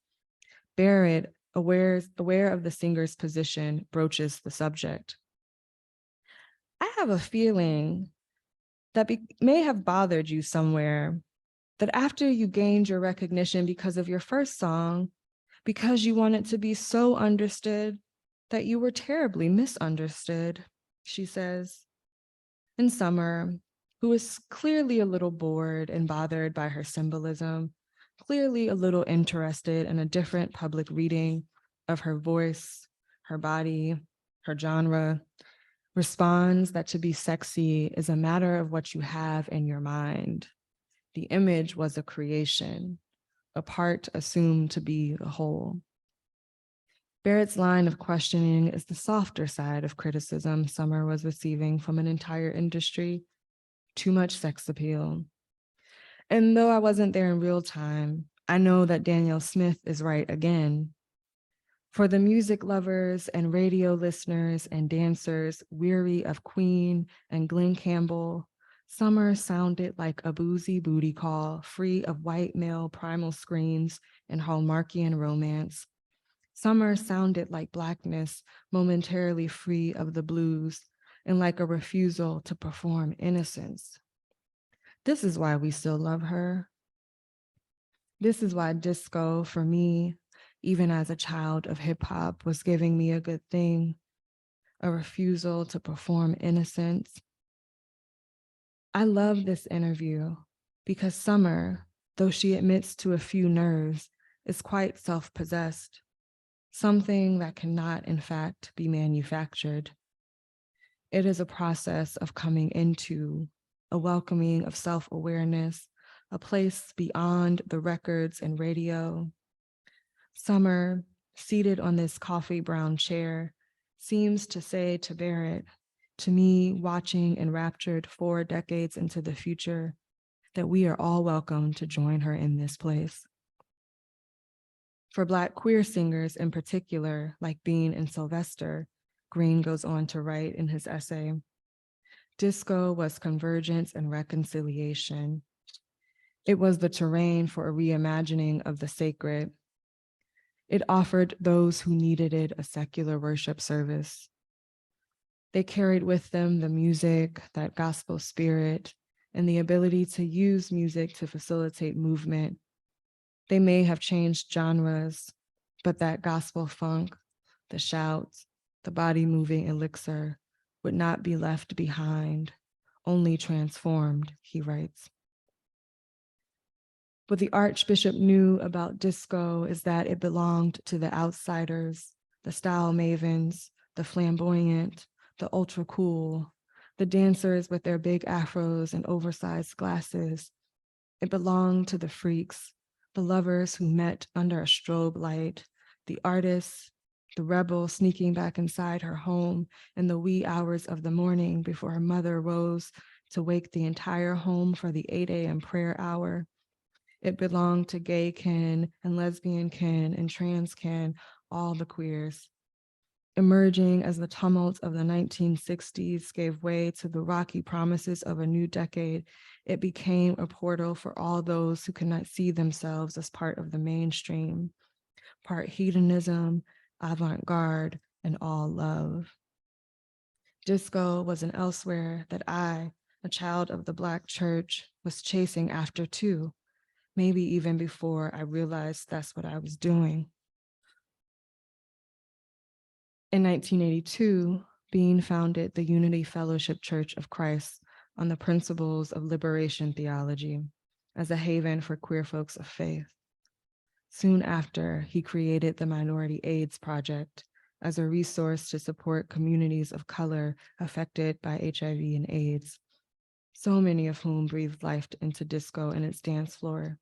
Barrett, aware of the singer's position, broaches the subject. I have a feeling that may have bothered you somewhere, that after you gained your recognition because of your first song, because you wanted to be so understood, that you were terribly misunderstood, she says. And Summer, who is clearly a little bored and bothered by her symbolism, clearly a little interested in a different public reading of her voice, her body, her genre, responds that to be sexy is a matter of what you have in your mind. The image was a creation, a part assumed to be the whole. Barrett's line of questioning is the softer side of criticism Summer was receiving from an entire industry. Too much sex appeal. And though I wasn't there in real time, I know that Danielle Smith is right again. For the music lovers and radio listeners and dancers weary of Queen and Glenn Campbell, Summer sounded like a boozy booty call, free of white male primal screams and Hallmarkian romance. Summer sounded like Blackness, momentarily free of the blues, and like a refusal to perform innocence. This is why we still love her. This is why disco, for me, even as a child of hip hop, was giving me a good thing, a refusal to perform innocence. I love this interview because Summer, though she admits to a few nerves, is quite self-possessed, something that cannot, in fact, be manufactured. It is a process of coming into, a welcoming of self-awareness, a place beyond the records and radio. Summer, seated on this coffee brown chair, seems to say to Barrett, to me watching enraptured 4 decades into the future, that we are all welcome to join her in this place. For Black queer singers in particular, like Bean and Sylvester, Green goes on to write in his essay, disco was convergence and reconciliation. It was the terrain for a reimagining of the sacred. It offered those who needed it a secular worship service. They carried with them the music, that gospel spirit, and the ability to use music to facilitate movement. They may have changed genres, but that gospel funk, the shouts, the body moving elixir would not be left behind, only transformed, he writes. What the Archbishop knew about disco is that it belonged to the outsiders, the style mavens, the flamboyant, the ultra cool, the dancers with their big afros and oversized glasses. It belonged to the freaks, the lovers who met under a strobe light, the artists, the rebel sneaking back inside her home in the wee hours of the morning before her mother rose to wake the entire home for the 8 a.m. prayer hour. It belonged to gay kin and lesbian kin and trans kin, all the queers. Emerging as the tumult of the 1960s gave way to the rocky promises of a new decade, it became a portal for all those who could not see themselves as part of the mainstream, part hedonism, avant-garde, and all love. Disco was an elsewhere that I, a child of the Black church, was chasing after too, maybe even before I realized that's what I was doing. In 1982, Bean founded the Unity Fellowship Church of Christ on the principles of liberation theology as a haven for queer folks of faith. Soon after, he created the Minority AIDS Project as a resource to support communities of color affected by HIV and AIDS, so many of whom breathed life into disco and its dance floor.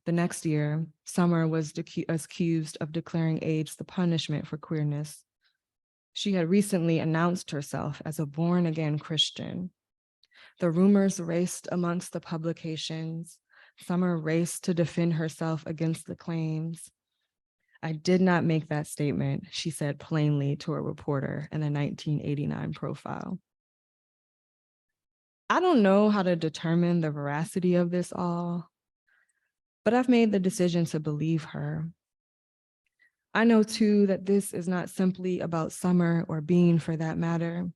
The next year, Summer was accused of declaring AIDS the punishment for queerness. She had recently announced herself as a born-again Christian. The rumors raced amongst the publications. Summer raced to defend herself against the claims. "I did not make that statement," she said plainly to a reporter in a 1989 profile. I don't know how to determine the veracity of this all, but I've made the decision to believe her. I know too that this is not simply about Summer or Bean for that matter.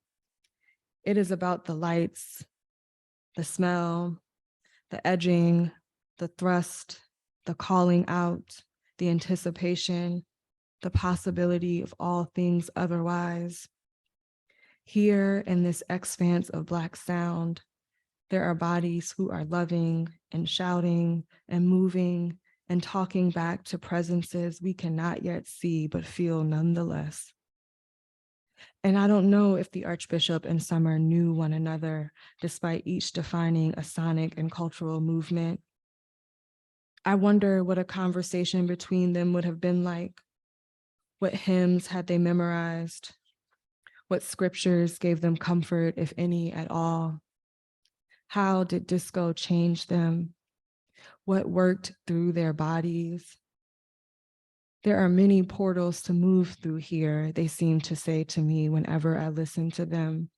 It is about the lights, the smell, the edging, the thrust, the calling out, the anticipation, the possibility of all things otherwise. Here in this expanse of Black sound, there are bodies who are loving and shouting and moving and talking back to presences we cannot yet see but feel nonetheless. And I don't know if the Archbishop and Summer knew one another, despite each defining a sonic and cultural movement. I wonder what a conversation between them would have been like. What hymns had they memorized? What scriptures gave them comfort, if any at all? How did disco change them? What worked through their bodies? There are many portals to move through here, they seem to say to me whenever I listen to them.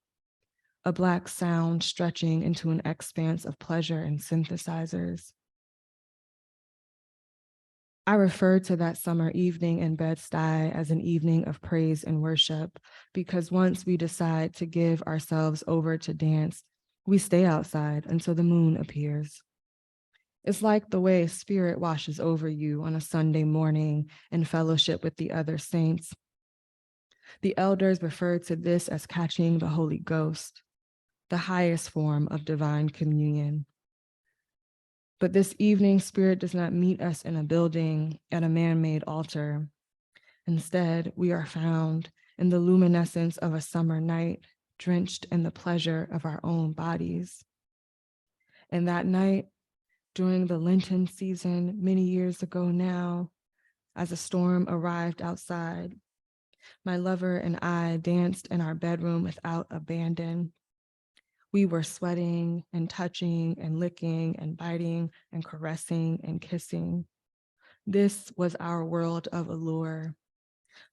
A Black sound stretching into an expanse of pleasure and synthesizers. I refer to that summer evening in Bed-Stuy as an evening of praise and worship, because once we decide to give ourselves over to dance, we stay outside until the moon appears. It's like the way Spirit washes over you on a Sunday morning in fellowship with the other saints. The elders refer to this as catching the Holy Ghost, the highest form of divine communion. But this evening, Spirit does not meet us in a building at a man-made altar. Instead, we are found in the luminescence of a summer night, drenched in the pleasure of our own bodies. And that night, during the Lenten season many years ago now, as a storm arrived outside, my lover and I danced in our bedroom without abandon. We were sweating and touching and licking and biting and caressing and kissing. This was our world of allure,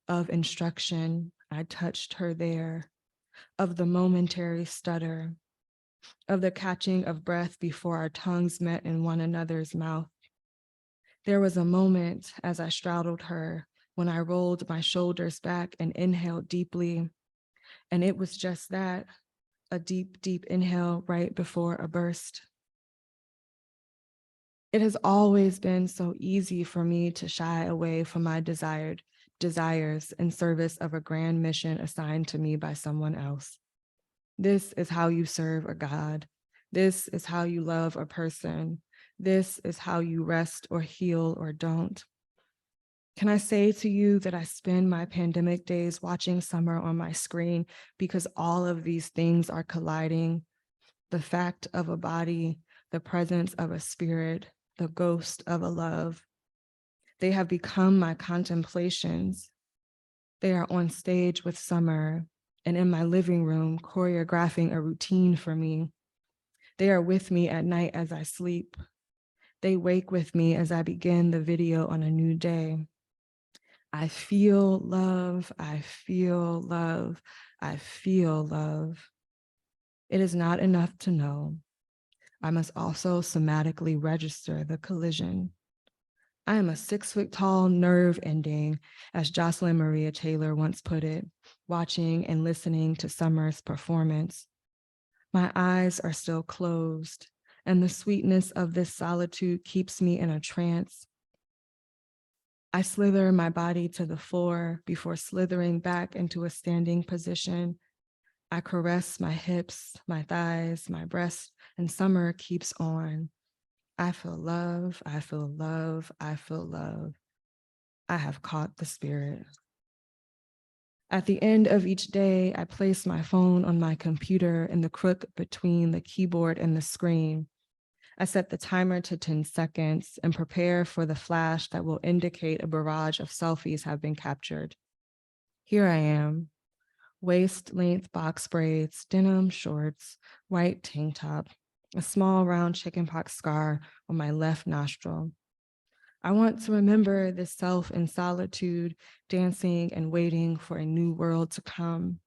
of instruction. I touched her there, of the momentary stutter, of the catching of breath before our tongues met in one another's mouth. There was a moment as I straddled her when I rolled my shoulders back and inhaled deeply. And it was just that, a deep, deep inhale right before a burst. It has always been so easy for me to shy away from my desires in service of a grand mission assigned to me by someone else. This is how you serve a God. This is how you love a person. This is how you rest or heal or don't. Can I say to you that I spend my pandemic days watching summer on my screen because all of these things are colliding? The fact of a body, the presence of a spirit, the ghost of a love. They have become my contemplations. They are on stage with summer and in my living room choreographing a routine for me. They are with me at night as I sleep. They wake with me as I begin the video on a new day. I feel love, I feel love, I feel love. It is not enough to know. I must also somatically register the collision. I am a 6-foot-tall nerve ending, as Jocelyn Maria Taylor once put it, watching and listening to Summer's performance. My eyes are still closed, and the sweetness of this solitude keeps me in a trance. I slither my body to the floor before slithering back into a standing position. I caress my hips, my thighs, my breasts, and Summer keeps on. I feel love, I feel love, I feel love. I have caught the spirit. At the end of each day, I place my phone on my computer in the crook between the keyboard and the screen. I set the timer to 10 seconds and prepare for the flash that will indicate a barrage of selfies have been captured. Here I am, waist-length box braids, denim shorts, white tank top, a small round chickenpox scar on my left nostril. I want to remember this self in solitude, dancing and waiting for a new world to come.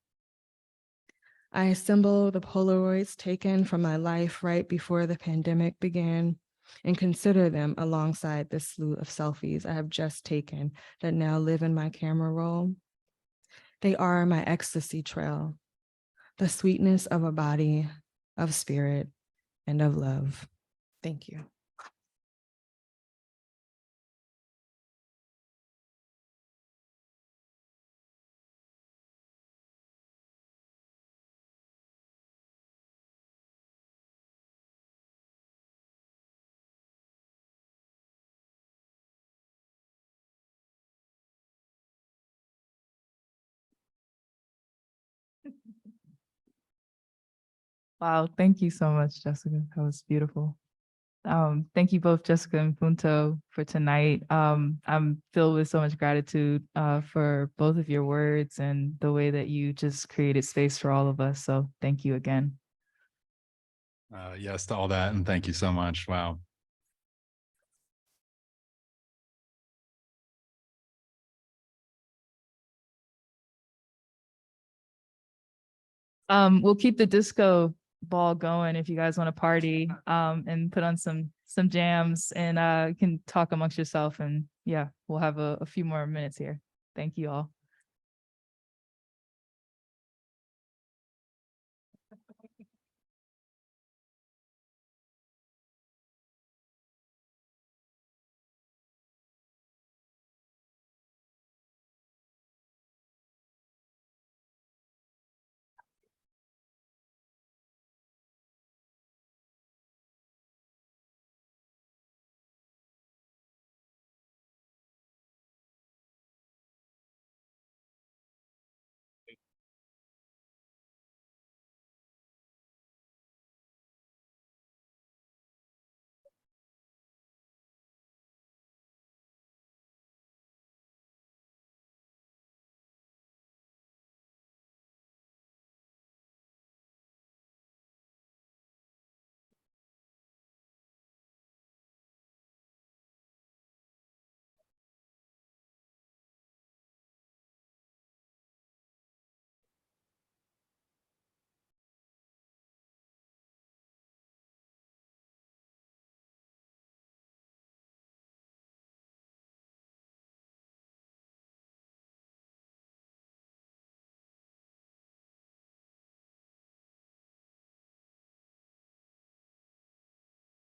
I assemble the Polaroids taken from my life right before the pandemic began and consider them alongside this slew of selfies I have just taken that now live in my camera roll. They are my ecstasy trail, the sweetness of a body, of spirit, and of love. Thank you.
Wow, thank you so much, Jessica. That was beautiful. Thank you both, Jessica and Funto, for tonight. I'm filled with so much gratitude for both of your words and the way that you just created space for all of us. So thank you again.
Yes to all that, and thank you so much. Wow.
We'll keep the disco ball going if you guys want to party and put on some jams and you can talk amongst yourself, and yeah, we'll have a few more minutes here. Thank you all.